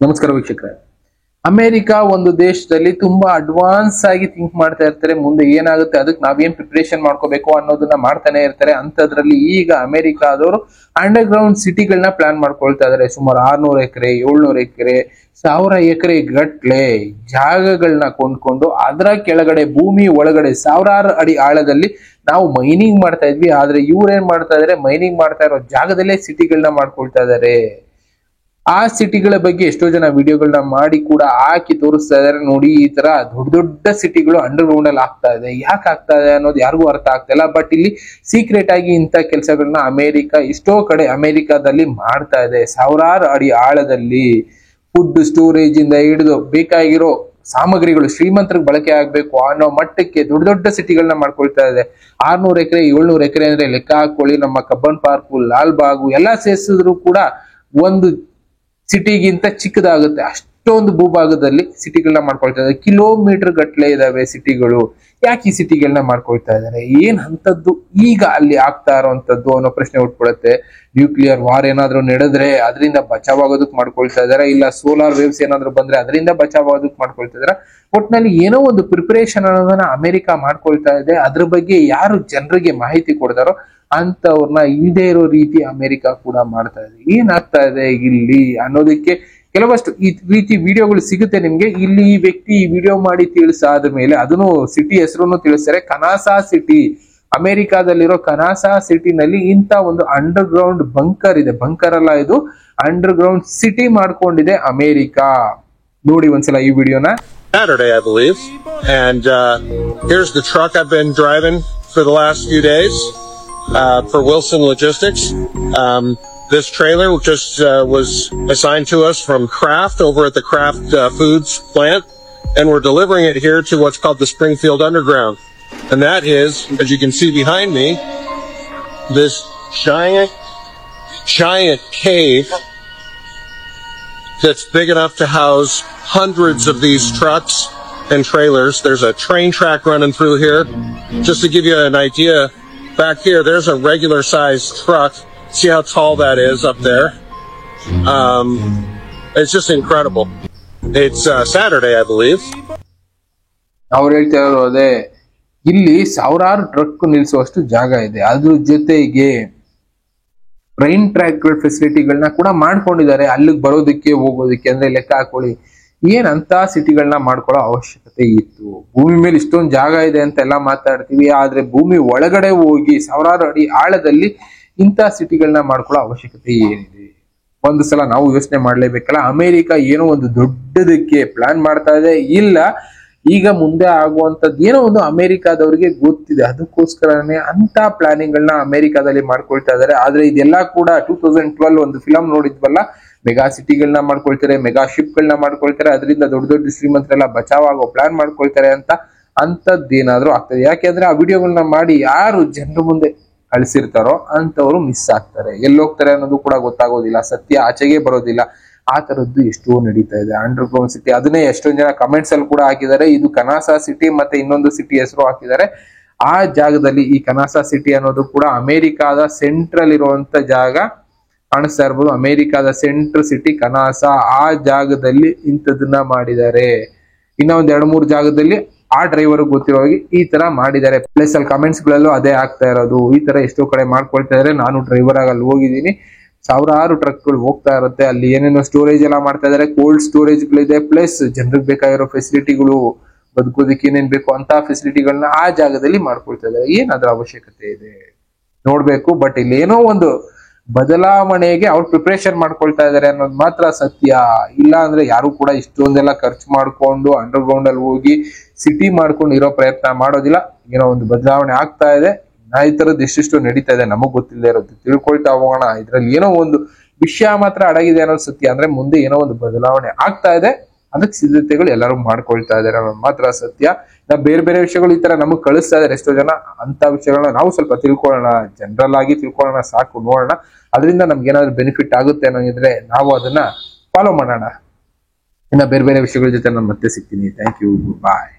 ನಮಸ್ಕಾರ ವೀಕ್ಷಕರೇ. ಅಮೆರಿಕ ಒಂದು ದೇಶದಲ್ಲಿ ತುಂಬಾ ಅಡ್ವಾನ್ಸ್ ಆಗಿ ಥಿಂಕ್ ಮಾಡ್ತಾ ಇರ್ತಾರೆ. ಮುಂದೆ ಏನಾಗುತ್ತೆ ಅದಕ್ಕೆ ನಾವೇನ್ ಪ್ರಿಪರೇಷನ್ ಮಾಡ್ಕೋಬೇಕು ಅನ್ನೋದನ್ನ ಮಾಡ್ತಾನೆ ಇರ್ತಾರೆ. ಅಂತದ್ರಲ್ಲಿ ಈಗ ಅಮೆರಿಕಾದವರು ಅಂಡರ್ ಗ್ರೌಂಡ್ ಸಿಟಿಗಳನ್ನ ಪ್ಲಾನ್ ಮಾಡ್ಕೊಳ್ತಾ ಇದಾರೆ. ಸುಮಾರು 600 ಎಕರೆ 700 ಎಕರೆ 1000 ಎಕರೆ ಗಟ್ಲೆ ಜಾಗಗಳನ್ನ ಕೊಂಡ್ಕೊಂಡು ಅದರ ಕೆಳಗಡೆ ಭೂಮಿ ಒಳಗಡೆ ಸಾವಿರಾರು ಅಡಿ ಆಳದಲ್ಲಿ ನಾವು ಮೈನಿಂಗ್ ಮಾಡ್ತಾ ಇದ್ವಿ. ಆದ್ರೆ ಇವ್ರೇನ್ ಮಾಡ್ತಾ ಇದಾರೆ, ಮೈನಿಂಗ್ ಮಾಡ್ತಾ ಇರೋ ಜಾಗದಲ್ಲೇ ಸಿಟಿಗಳನ್ನ ಮಾಡ್ಕೊಳ್ತಾ ಇದಾರೆ. ಆ ಸಿಟಿಗಳ ಬಗ್ಗೆ ಎಷ್ಟೋ ಜನ ವಿಡಿಯೋಗಳನ್ನ ಮಾಡಿ ಕೂಡ ಹಾಕಿ ತೋರಿಸ್ತಾ ಇದಾರೆ. ನೋಡಿ, ಈ ತರ ದೊಡ್ಡ ದೊಡ್ಡ ಸಿಟಿಗಳು ಅಂಡರ್ ಗ್ರೌಂಡ್ ಅಲ್ಲಿ ಆಗ್ತಾ ಇದೆ. ಯಾಕೆ ಆಗ್ತಾ ಇದೆ ಅನ್ನೋದು ಯಾರಿಗೂ ಅರ್ಥ ಆಗ್ತಾ ಇಲ್ಲ. ಬಟ್ ಇಲ್ಲಿ ಸೀಕ್ರೆಟ್ ಆಗಿ ಇಂಥ ಕೆಲಸಗಳನ್ನ ಅಮೆರಿಕ ಎಷ್ಟೋ ಕಡೆ ಅಮೆರಿಕಾದಲ್ಲಿ ಮಾಡ್ತಾ ಇದೆ. ಸಾವಿರಾರು ಅಡಿ ಆಳದಲ್ಲಿ ಫುಡ್ ಸ್ಟೋರೇಜ್ ಇಂದ ಹಿಡಿದು ಬೇಕಾಗಿರೋ ಸಾಮಗ್ರಿಗಳು ಶ್ರೀಮಂತರಿಗೆ ಬಳಕೆ ಆಗ್ಬೇಕು ಅನ್ನೋ ಮಟ್ಟಕ್ಕೆ ದೊಡ್ಡ ದೊಡ್ಡ ಸಿಟಿಗಳನ್ನ ಮಾಡ್ಕೊಳ್ತಾ ಇದೆ. 600 ಎಕರೆ 700 ಎಕರೆ ಅಂದ್ರೆ ಲೆಕ್ಕ ಹಾಕೊಳ್ಳಿ. ನಮ್ಮ ಕಬ್ಬನ್ ಪಾರ್ಕು, ಲಾಲ್ ಬಾಗು ಎಲ್ಲಾ ಸೇರಿಸಿದ್ರು ಕೂಡ ಒಂದು ಸಿಟಿಗಿಂತ ಚಿಕ್ಕದಾಗುತ್ತೆ. ಅಷ್ಟೊಂದು ಭೂಭಾಗದಲ್ಲಿ ಸಿಟಿಗಳನ್ನ ಮಾಡ್ಕೊಳ್ತಾ ಇದ್ದಾರೆ. ಕಿಲೋಮೀಟರ್ ಗಟ್ಲೆ ಇದಾವೆ ಸಿಟಿಗಳು. ಯಾಕೆ ಈ ಸಿಟಿಗಳನ್ನ ಮಾಡ್ಕೊಳ್ತಾ ಇದ್ದಾರೆ, ಏನ್ ಅಂತದ್ದು ಈಗ ಅಲ್ಲಿ ಆಗ್ತಾ ಇರೋಂಥದ್ದು ಅನ್ನೋ ಪ್ರಶ್ನೆ ಉಟ್ಕೊಳುತ್ತೆ. ನ್ಯೂಕ್ಲಿಯರ್ ವಾರ್ ಏನಾದ್ರು ನಡೆದ್ರೆ ಅದರಿಂದ ಬಚಾವಾಗೋದಕ್ ಮಾಡ್ಕೊಳ್ತಾ ಇದಾರೆ, ಇಲ್ಲ ಸೋಲಾರ್ ವೇವ್ಸ್ ಏನಾದ್ರು ಬಂದ್ರೆ ಅದರಿಂದ ಬಚಾವಾಗೋದಕ್ ಮಾಡ್ಕೊಳ್ತಾ ಇದಾರೆ. ಒಟ್ನಲ್ಲಿ ಏನೋ ಒಂದು ಪ್ರಿಪರೇಷನ್ ಅನ್ನೋದನ್ನ ಅಮೆರಿಕ ಮಾಡ್ಕೊಳ್ತಾ ಇದೆ. ಅದ್ರ ಬಗ್ಗೆ ಯಾರು ಜನರಿಗೆ ಮಾಹಿತಿ ಕೊಡ್ತಾರೋ ಅಂತವ್ರನ್ನ ಇಲ್ಲದೆ ಇರೋ ರೀತಿ ಅಮೆರಿಕ ಕೂಡ ಮಾಡ್ತಾ ಇದೆ. ಏನಾಗ್ತಾ ಇದೆ ಇಲ್ಲಿ ಅನ್ನೋದಕ್ಕೆ ಕೆಲವಷ್ಟು ಈ ರೀತಿ ವಿಡಿಯೋಗಳು ಸಿಗುತ್ತೆ ನಿಮ್ಗೆ. ಇಲ್ಲಿ ಈ ವ್ಯಕ್ತಿ ಈ ವಿಡಿಯೋ ಮಾಡಿ ತಿಳಿಸಾದ ಮೇಲೆ ಅದನ್ನು ಸಿಟಿ ಹೆಸರನ್ನು ತಿಳಿಸ್ತಾರೆ. ಕನಾಸಾ ಸಿಟಿ, ಅಮೆರಿಕಾದಲ್ಲಿರೋ ಕನಾಸಾ ಸಿಟಿನಲ್ಲಿ ಇಂತ ಒಂದು ಅಂಡರ್ ಗ್ರೌಂಡ್ ಬಂಕರ್ ಇದೆ. ಬಂಕರ್ ಅಲ್ಲ, ಇದು ಅಂಡರ್ ಗ್ರೌಂಡ್ ಸಿಟಿ ಮಾಡ್ಕೊಂಡಿದೆ ಅಮೆರಿಕ. ನೋಡಿ ಒಂದ್ಸಲ ಈ ವಿಡಿಯೋನ. Saturday, I believe, and here's the truck I've been driving for the last few days. For Wilson Logistics. This trailer just was assigned to us from Kraft over at the Kraft Foods plant, and we're delivering it here to what's called the Springfield Underground. And that is, as you can see behind me, this giant cave that's big enough to house hundreds of these trucks and trailers. There's a train track running through here. Just to give you an idea, back here, there's a regular sized truck. See how tall that is up there? It's just incredible. It's Saturday, I believe. ಅವ್ರು ಹೇಳ್ತಾ ಇರೋದೇ, ಇಲ್ಲಿ ಸಾವಿರಾರು truck ನಿಲ್ಸುವಷ್ಟು ಜಾಗ ಇದೆ. ಅದ್ರ ಜೊತೆಗೆ train track ಫೆಸಿಲಿಟಿಗಳನ್ನ ಕೂಡ ಮಾಡ್ಕೊಂಡಿದ್ದಾರೆ ಅಲ್ಲಿಗೆ ಬರೋದಕ್ಕೆ ಹೋಗೋದಕ್ಕೆ. ಅಂದ್ರೆ ಲೆಕ್ಕ ಹಾಕೊಳ್ಳಿ, ಏನಂತ ಸಿಟಿಗಳನ್ನ ಮಾಡ್ಕೊಳ್ಳೋ ಅವಶ್ಯಕತೆ ಇತ್ತು. ಭೂಮಿ ಮೇಲೆ ಇಷ್ಟೊಂದು ಜಾಗ ಇದೆ ಅಂತ ಎಲ್ಲ ಮಾತಾಡ್ತೀವಿ, ಆದ್ರೆ ಭೂಮಿ ಒಳಗಡೆ ಹೋಗಿ ಸಾವಿರಾರು ಅಡಿ ಆಳದಲ್ಲಿ ಇಂಥ ಸಿಟಿಗಳನ್ನ ಮಾಡ್ಕೊಳ್ಳೋ ಅವಶ್ಯಕತೆ ಏನಿದೆ? ಒಂದು ಸಲ ನಾವು ಯೋಚನೆ ಮಾಡ್ಲೇಬೇಕಲ್ಲ. ಅಮೆರಿಕ ಏನೋ ಒಂದು ದೊಡ್ಡದಕ್ಕೆ ಪ್ಲಾನ್ ಮಾಡ್ತಾ ಇದೆ, ಇಲ್ಲ ಈಗ ಮುಂದೆ ಆಗುವಂತದ್ದು ಏನೋ ಒಂದು ಅಮೆರಿಕಾದವ್ರಿಗೆ ಗೊತ್ತಿದೆ. ಅದಕ್ಕೋಸ್ಕರನೇ ಅಂತ ಪ್ಲಾನಿಂಗ್ ಗಳನ್ನ ಅಮೆರಿಕಾದಲ್ಲಿ ಮಾಡ್ಕೊಳ್ತಾ ಇದಾರೆ. ಆದ್ರೆ ಇದೆಲ್ಲ ಕೂಡ 2012 ಒಂದು ಫಿಲಂ ನೋಡಿದ್ವಲ್ಲ, ಮೆಗಾ ಸಿಟಿಗಳನ್ನ ಮಾಡ್ಕೊಳ್ತಾರೆ, ಮೆಗಾ ಶಿಪ್ ಗಳನ್ನ ಮಾಡ್ಕೊಳ್ತಾರೆ, ಅದರಿಂದ ದೊಡ್ಡ ದೊಡ್ಡ ಶ್ರೀಮಂತರೆಲ್ಲ ಬಚಾವಾಗೋ ಪ್ಲಾನ್ ಮಾಡ್ಕೊಳ್ತಾರೆ ಅಂತದ್ದೇನಾದ್ರೂ ಆಗ್ತದೆ. ಯಾಕೆಂದ್ರೆ ಆ ವಿಡಿಯೋಗಳನ್ನ ಮಾಡಿ ಯಾರು ಜನರ ಮುಂದೆ ಕಳಿಸಿರ್ತಾರೋ ಅಂತವ್ರು ಮಿಸ್ ಆಗ್ತಾರೆ. ಎಲ್ಲೋಗ್ತಾರೆ ಅನ್ನೋದು ಕೂಡ ಗೊತ್ತಾಗೋದಿಲ್ಲ, ಸತ್ಯ ಆಚೆಗೆ ಬರೋದಿಲ್ಲ. ಆ ತರದ್ದು ಎಷ್ಟೋ ನಡೀತಾ ಇದೆ ಅಂಡರ್ ಗ್ರೌಂಡ್ ಸಿಟಿ. ಅದನ್ನೇ ಎಷ್ಟೊಂದ್ ಜನ ಕಮೆಂಟ್ಸ್ ಅಲ್ಲಿ ಕೂಡ ಹಾಕಿದ್ದಾರೆ. ಇದು ಕನಾಸಾ ಸಿಟಿ ಮತ್ತೆ ಇನ್ನೊಂದು ಸಿಟಿ ಹೆಸರು ಹಾಕಿದ್ದಾರೆ. ಆ ಜಾಗದಲ್ಲಿ ಈ ಕನಾಸಾ ಸಿಟಿ ಅನ್ನೋದು ಕೂಡ ಅಮೆರಿಕಾದ ಸೆಂಟ್ರಲ್ ಇರುವಂತ ಜಾಗ ಕಾಣಿಸ್ತಾ ಇರ್ಬೋದು. ಅಮೆರಿಕಾದ ಸೆಂಟ್ರಲ್ ಸಿಟಿ ಕನಾಸಾ, ಆ ಜಾಗದಲ್ಲಿ ಇಂಥದನ್ನ ಮಾಡಿದ್ದಾರೆ. ಇನ್ನ ಒಂದ್ 2-3 ಜಾಗದಲ್ಲಿ ಆ ಡ್ರೈವರ್ ಗೊತ್ತಿರೋ ಹಾಗೆ ಈ ತರ ಮಾಡಿದ್ದಾರೆ. ಪ್ಲಸ್ ಅಲ್ಲಿ ಕಮೆಂಟ್ಸ್ ಗಳಲ್ಲೂ ಅದೇ ಆಗ್ತಾ ಇರೋದು. ಈ ತರ ಎಷ್ಟೋ ಕಡೆ ಮಾಡ್ಕೊಳ್ತಾ ಇದಾರೆ. ನಾನು ಡ್ರೈವರ್ ಆಗಿ ಅಲ್ಲಿ ಹೋಗಿದ್ದೀನಿ. ಸಾವಿರಾರು ಟ್ರಕ್ಗಳು ಹೋಗ್ತಾ ಇರುತ್ತೆ. ಅಲ್ಲಿ ಏನೇನೋ ಸ್ಟೋರೇಜ್ ಎಲ್ಲ ಮಾಡ್ತಾ ಇದಾರೆ. ಕೋಲ್ಡ್ ಸ್ಟೋರೇಜ್ ಗಳಿದೆ, ಪ್ಲಸ್ ಜನರಿಗೆ ಬೇಕಾಗಿರೋ ಫೆಸಿಲಿಟಿಗಳು, ಬದುಕೋದಕ್ಕೆ ಏನೇನ್ ಬೇಕು ಅಂತ ಫೆಸಿಲಿಟಿಗಳನ್ನ ಆ ಜಾಗದಲ್ಲಿ ಮಾಡ್ಕೊಳ್ತಾ ಇದಾರೆ. ಏನಾದ್ರೂ ಅವಶ್ಯಕತೆ ಇದೆ ನೋಡ್ಬೇಕು. ಬಟ್ ಇಲ್ಲಿ ಏನೋ ಒಂದು ಬದಲಾವಣೆಗೆ ಅವ್ರು ಪ್ರಿಪರೇಷನ್ ಮಾಡ್ಕೊಳ್ತಾ ಇದಾರೆ ಅನ್ನೋದು ಮಾತ್ರ ಸತ್ಯ. ಇಲ್ಲ ಅಂದ್ರೆ ಯಾರು ಕೂಡ ಇಷ್ಟೊಂದೆಲ್ಲ ಖರ್ಚು ಮಾಡ್ಕೊಂಡು ಅಂಡರ್ ಗ್ರೌಂಡ್ ಅಲ್ಲಿ ಹೋಗಿ ಸಿಟಿ ಮಾಡ್ಕೊಂಡು ಇರೋ ಪ್ರಯತ್ನ ಮಾಡೋದಿಲ್ಲ. ಏನೋ ಒಂದು ಬದಲಾವಣೆ ಆಗ್ತಾ ಇದೆ. ಈ ತರದ್ದು ಎಷ್ಟೆಷ್ಟು ನಡೀತಾ ಇದೆ ನಮಗ್ ಗೊತ್ತಿಲ್ಲದೆ ಇರೋದು, ತಿಳ್ಕೊಳ್ತಾ ಹೋಗೋಣ. ಇದ್ರಲ್ಲಿ ಏನೋ ಒಂದು ವಿಷಯ ಮಾತ್ರ ಅಡಗಿದೆ ಅನ್ನೋದು ಸತ್ಯ. ಅಂದ್ರೆ ಮುಂದೆ ಏನೋ ಒಂದು ಬದಲಾವಣೆ ಆಗ್ತಾ ಇದೆ, ಅದಕ್ಕೆ ಸಿದ್ಧತೆಗಳು ಎಲ್ಲರೂ ಮಾಡ್ಕೊಳ್ತಾ ಇದಾರೆ ಅನ್ನೋದು ಮಾತ್ರ ಸತ್ಯ. ಬೇರೆ ಬೇರೆ ವಿಷಯಗಳು ಈ ತರ ನಮಗ್ ಕಳಿಸ್ತಾ ಇದಾರೆ ಎಷ್ಟೋ ಜನ. ಅಂತ ವಿಷಯಗಳನ್ನ ನಾವು ಸ್ವಲ್ಪ ತಿಳ್ಕೊಳ್ಳೋಣ, ಜನರಲ್ ಆಗಿ ತಿಳ್ಕೊಳ್ಳೋಣ, ಸಾಕು ನೋಡೋಣ. ಅದರಿಂದ ನಮ್ಗೆ ಏನಾದ್ರು ಬೆನಿಫಿಟ್ ಆಗುತ್ತೆ ಅನ್ನೋದಿದ್ರೆ ನಾವು ಅದನ್ನ ಫಾಲೋ ಮಾಡೋಣ. ಇನ್ನ ಬೇರೆ ಬೇರೆ ವಿಷಯಗಳ ಜೊತೆ ನಾನು ಮತ್ತೆ ಸಿಗ್ತೀನಿ. Thank you, bye.